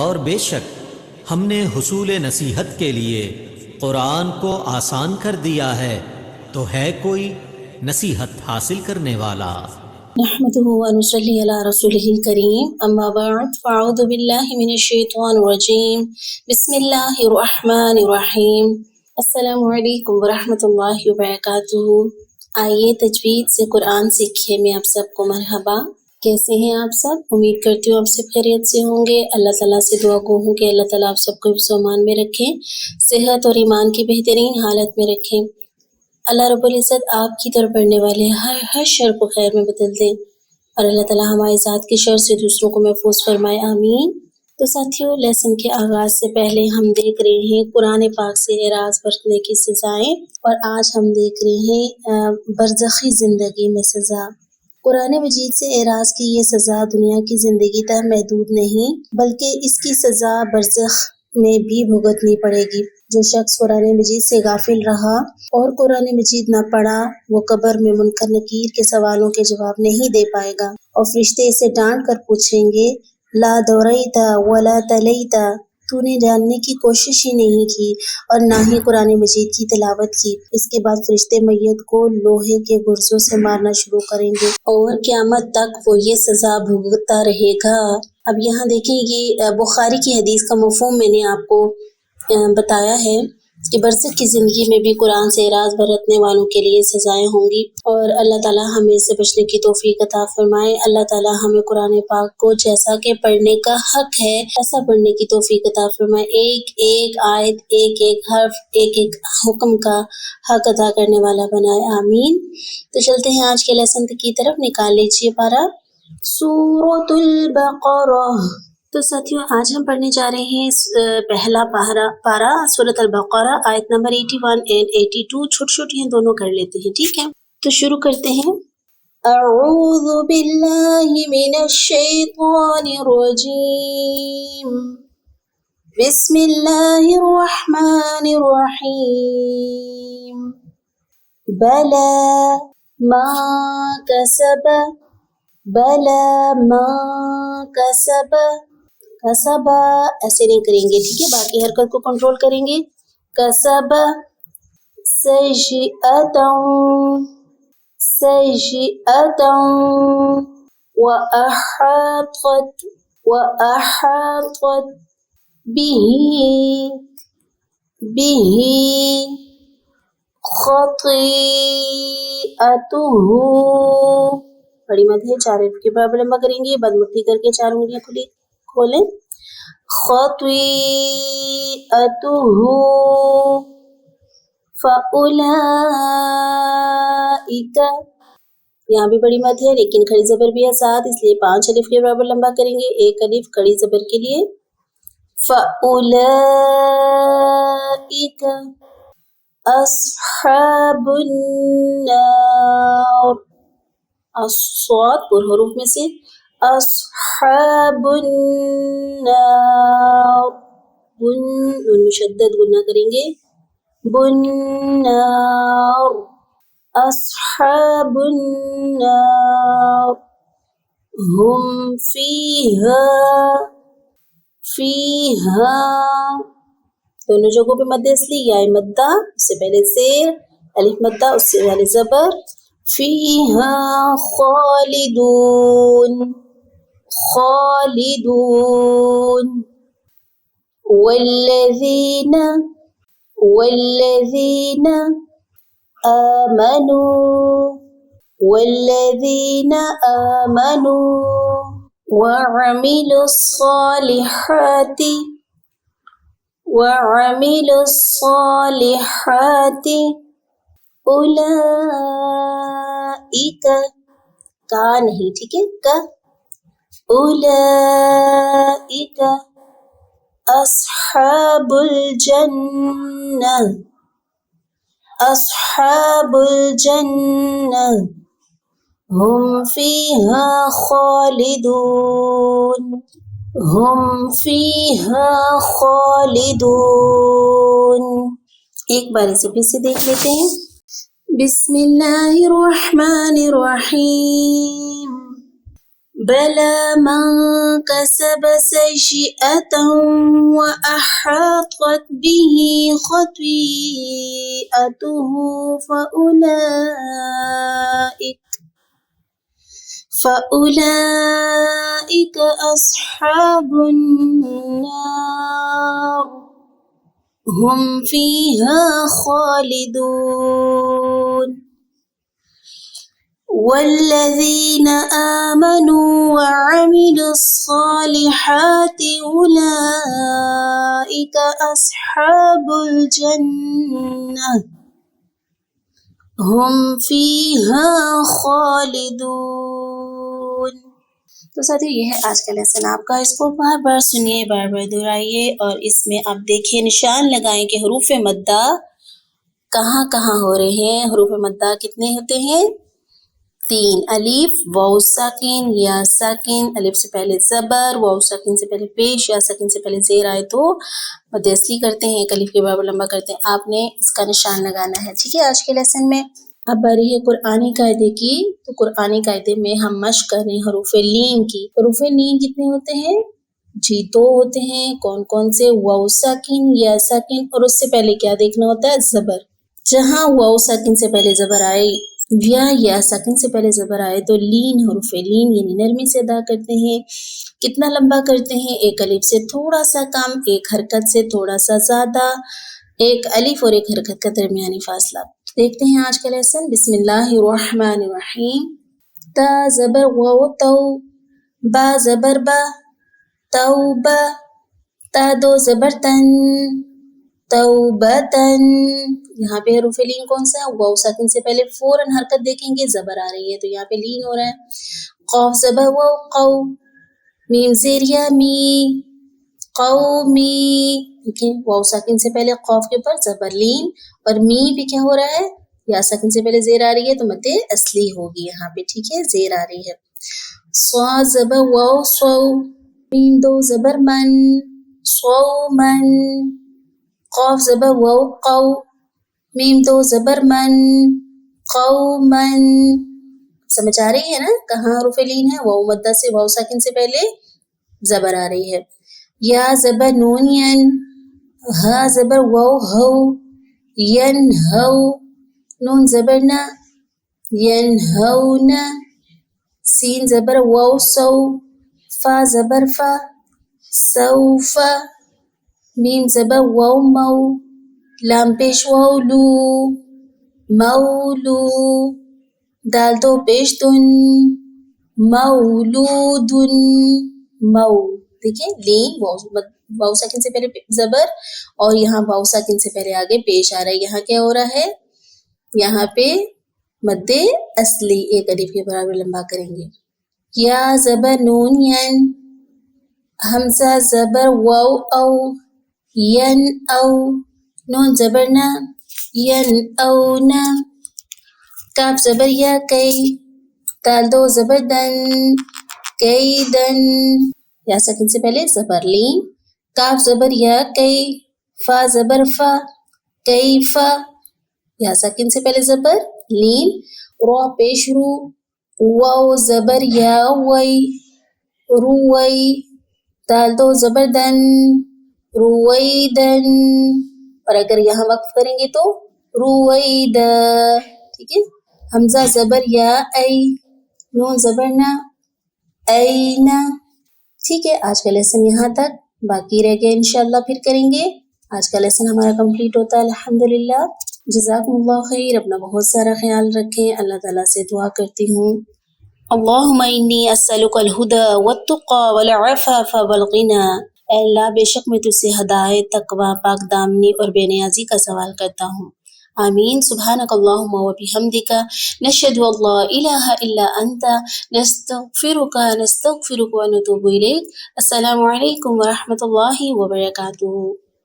اور بے شک ہم نے حصول نصیحت کے لیے قرآن کو آسان کر دیا ہے، تو ہے کوئی نصیحت حاصل کرنے والا؟ نحمده ونصلي على رسوله الكريم اما بعد فاعوذ بالله من الشيطان الرجيم بسم الله الرحمن الرحيم السلام علیکم ورحمۃ اللہ وبرکاتہ۔ آئیے تجوید سے قرآن سیکھیے میں آپ سب کو مرحبا۔ کیسے ہیں آپ سب؟ امید کرتی ہوں آپ سب خیریت سے ہوں گے۔ اللہ تعالیٰ سے دعا گو ہوں کہ اللہ تعالیٰ آپ سب کو حفظ و امان میں رکھیں، صحت اور ایمان کی بہترین حالت میں رکھیں۔ اللہ رب العزت آپ کی طرف بڑھنے والے ہر شر کو خیر میں بدل دیں، اور اللہ تعالیٰ ہماری ذات کی شر سے دوسروں کو محفوظ فرمائے، آمین۔ تو ساتھیوں، لیسن کے آغاز سے پہلے ہم دیکھ رہے ہیں قرآن پاک سے اعراض برتنے کی سزائیں، اور آج ہم دیکھ رہے ہیں برزخی زندگی میں سزا۔ قرآن مجید سے اعراض کی یہ سزا دنیا کی زندگی تک محدود نہیں، بلکہ اس کی سزا برزخ میں بھی بھگتنی پڑے گی۔ جو شخص قرآن مجید سے غافل رہا اور قرآن مجید نہ پڑھا، وہ قبر میں منکر نکیر کے سوالوں کے جواب نہیں دے پائے گا، اور فرشتے اسے ڈانٹ کر پوچھیں گے، لا دوریتا ولا تلیتا، تو نے جاننے کی کوشش ہی نہیں کی اور نہ ہی قرآن مجید کی تلاوت کی۔ اس کے بعد فرشتے میت کو لوہے کے گرزوں سے مارنا شروع کریں گے، اور قیامت تک وہ یہ سزا بھگتتا رہے گا۔ اب یہاں دیکھیں، یہ بخاری کی حدیث کا مفہوم میں نے آپ کو بتایا ہے کہ برزخ کی زندگی میں بھی قرآن سے اعراض برتنے والوں کے لیے سزائیں ہوں گی، اور اللہ تعالیٰ ہمیں اس سے بچنے کی توفیق عطا فرمائے۔ اللہ تعالیٰ ہمیں قرآن پاک کو جیسا کہ پڑھنے کا حق ہے ایسا پڑھنے کی توفیق عطا فرمائے، ایک ایک آیت، ایک ایک حرف، ایک ایک حکم کا حق ادا کرنے والا بنائے، آمین۔ تو چلتے ہیں آج کے لیسن کی طرف، نکال لیجیے پارہ سورۃ البقرہ۔ تو ساتھیوں، آج ہم پڑھنے جا رہے ہیں پہلا پارہ سورۃ البقرہ، آیت نمبر 81 اور 82۔ چھوٹی ہیں، دونوں کر لیتے ہیں، ٹھیک ہے؟ تو شروع کرتے ہیں۔ اعوذ باللہ من الشیطان الرجیم، بسم اللہ الرحمن الرحیم، بلا ما کسب، بلا ما کسب، کسبا ایسے نہیں کریں گے، ٹھیک ہے؟ باقی حرکت کو کنٹرول کریں گے۔ کسب سیئۃ، سیئۃ، وأحاطت، وأحاطت به، به خطیئتہ، بڑی مد ہے، 4 الف کے برابر لمبا کریں گے، بد مٹھی کر کے 4 انگلیاں کھولیں۔ خطیئتہ فأولئک، یہاں بھی بڑی مد ہے لیکن کھڑی زبر بھی ہے ساتھ، اس لیے 5 الف کے برابر لمبا کریں گے، 1 الف کھڑی زبر کے لیے۔ فأولئک اصحاب النار، الصاد پر حروف میں سے، اصحاب النار، نون مشدد گنہ کریں گے، بنار، اصحاب النار، ہم فیہا، فیہا، دونوں جگہوں پہ مد اصلی یا مدہ، اس سے پہلے زیر، الف مدہ، اس سے پہلے زبر، فیہا خالدون، خالدون، والذین، والذین آمنوا، والذین آمنوا وعملوا الصالحات، وعملوا الصالحات، اولئک، کا نہیں، ٹھیک ہے؟ کا، اولئک اصحاب الجنہ، اصحاب الجنہ، ہم فیہا خالدون، ہم فیہا خالدون۔ ایک بار اسے پھر سے دیکھ لیتے ہیں۔ بسم اللہ الرحمن الرحیم، بلى من كسب سيئة وأحاطت به خطيئته فأولئك أصحاب النار هم فيها خالدون والذين آمنوا وعملوا الصالحات أولئك أصحاب الجنة هم فيها خالدون۔ تو ساتھیو یہ ہے آج کا لیسن آپ کا، اس کو بار بار سنیے، بار بار دہرائیے، اور اس میں آپ دیکھیں نشان لگائیں کہ حروف مدہ کہاں کہاں ہو رہے ہیں۔ حروف مدہ کتنے ہوتے ہیں؟ 3، الف، واو ساکن، یا ساکن، الف سے پہلے زبر، واو ساکن سے پہلے پیش، یا ساکن سے پہلے زیر آئے تو مد اصلی کرتے ہیں، ایک الف کے برابر لمبا کرتے ہیں۔ آپ نے اس کا نشان لگانا ہے، ٹھیک ہے، آج کے لیسن میں۔ اب باری ہے قرآنی قاعدے کی، تو قرآنی قاعدے میں ہم مشق کر رہے ہیں حروف لین کی۔ حروف لین کتنے ہوتے ہیں؟ جی 2 ہوتے ہیں۔ کون کون سے؟ واو ساکن، یا ساکن، اور اس سے پہلے کیا دیکھنا ہوتا ہے؟ زبر۔ جہاں واو ساکن سے پہلے زبر آئے یا ساکن سے پہلے زبر آئے تو لین، حروف لین یعنی نرمی سے ادا کرتے ہیں۔ کتنا لمبا کرتے ہیں؟ ایک الف سے تھوڑا سا کم، ایک حرکت سے تھوڑا سا زیادہ، ایک الف اور ایک حرکت کا درمیانی فاصلہ۔ دیکھتے ہیں آج کا لیسن۔ بسم اللہ الرحمن الرحیم۔ تا زبر واو تو، با زبر با، توبہ، تا 2 زبر تن، توبتن۔ یہاں پہ حروف لین کون سا ہے؟ واو ساکن سے پہلے فوراً حرکت دیکھیں گے، زبر آ رہی ہے تو یہاں پہ لین ہو رہا ہے۔ قاف زبر واو قو، میم زیر یا می، قومی۔ دیکھیں واو ساکن سے پہلے قاف کے اوپر زبر لین، اور می پہ کیا ہو رہا ہے؟ یا ساکن سے پہلے زیر آ رہی ہے تو مد اصلی ہوگی یہاں پہ، ٹھیک ہے، زیر آ رہی ہے۔ صاد زبر واو صو، میم 2 زبر من، صومن۔ قاف زبر واو قو، میم 2 زبر من، قومن۔ سمجھ آ رہی ہے نا کہاں حروف لین ہے؟ واو مدہ سے، واو ساکن سے پہلے زبر آ رہی ہے۔ یا زبر نون ین، ہا زبر واو ہو، ین ہو، نون زبر نا، ین ہو نا۔ سین زبر واو سو، فا زبر فا، سوفا۔ میم زبر واو مو، لام پیش واو لو، مولو۔ دال 2 پیش دن، مولودن، مو۔ دیکھیں لین، واو ساکن سے پہلے زبر، اور یہاں واو ساکن سے پہلے آگے پیش آ رہا ہے۔ یہاں کیا ہو رہا ہے؟ یہاں پہ مد اصلی ایک الف کے برابر لمبا کریں گے۔ یا زبر نون ین، حمزہ زبر واو او، ین او، نون زبر نا، ین او نا۔ کاف زبر یا کئی، دال 2 زبر دن، کئی دن۔ یا ساکن سے پہلے زبر لین، کاف زبر یا کئی، فا زبر فا، کئی فا۔ یا ساکن سے پہلے زبر لین، رو پیش رو، واو زبر یا وئی، روئی۔ دال 2 زبر دن، رویدن۔ اور اگر یہاں وقف کریں گے تو رویدہ، ٹھیک ہے۔ حمزہ زبر یا ای، نون زبر نا، اینا۔ ٹھیک ہے، آج کا لیسن یہاں تک، باقی رہ گئے انشاءاللہ پھر کریں گے۔ آج کا لیسن ہمارا کمپلیٹ ہوتا ہے الحمدللہ۔ جزاکم اللہ خیر، اپنا بہت سارا خیال رکھیں، اللہ تعالیٰ سے دعا کرتی ہوں۔ اللہم انی اسألک الہدی والتقی والعفاف والغنی۔ اے اللہ بے شک میں تجھ سے ہدایت، تقوی، پاک دامنی اور بے نیازی کا سوال کرتا ہوں۔ آمین۔ سبحانک اللہم و بحمدک، نشہد ان لا الہ الا انت، نستغفرک و نتوب الیک۔ السلام علیکم ورحمۃ اللہ وبرکاتہ۔